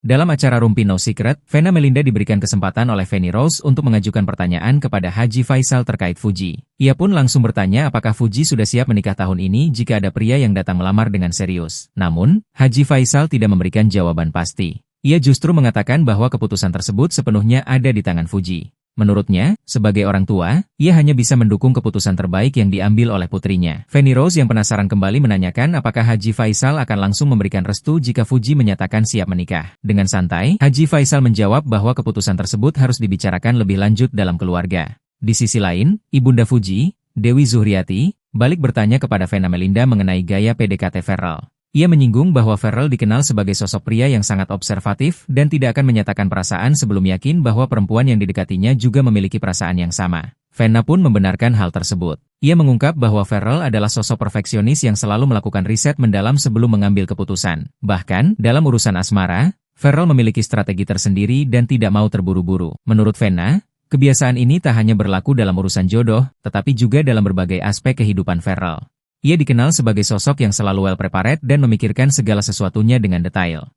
Dalam acara Rumpi No Secret, Vena Melinda diberikan kesempatan oleh Feni Rose untuk mengajukan pertanyaan kepada Haji Faisal terkait Fuji. Ia pun langsung bertanya apakah Fuji sudah siap menikah tahun ini jika ada pria yang datang melamar dengan serius. Namun, Haji Faisal tidak memberikan jawaban pasti. Ia justru mengatakan bahwa keputusan tersebut sepenuhnya ada di tangan Fuji. Menurutnya, sebagai orang tua, ia hanya bisa mendukung keputusan terbaik yang diambil oleh putrinya. Feni Rose yang penasaran kembali menanyakan apakah Haji Faisal akan langsung memberikan restu jika Fuji menyatakan siap menikah. Dengan santai, Haji Faisal menjawab bahwa keputusan tersebut harus dibicarakan lebih lanjut dalam keluarga. Di sisi lain, Ibunda Fuji, Dewi Zuhriati, balik bertanya kepada Vena Melinda mengenai gaya PDKT Ferrell. Ia menyinggung bahwa Ferrell dikenal sebagai sosok pria yang sangat observatif dan tidak akan menyatakan perasaan sebelum yakin bahwa perempuan yang didekatinya juga memiliki perasaan yang sama. Vena pun membenarkan hal tersebut. Ia mengungkap bahwa Ferrell adalah sosok perfeksionis yang selalu melakukan riset mendalam sebelum mengambil keputusan. Bahkan, dalam urusan asmara, Ferrell memiliki strategi tersendiri dan tidak mau terburu-buru. Menurut Vena, kebiasaan ini tak hanya berlaku dalam urusan jodoh, tetapi juga dalam berbagai aspek kehidupan Ferrell. Ia dikenal sebagai sosok yang selalu well prepared dan memikirkan segala sesuatunya dengan detail.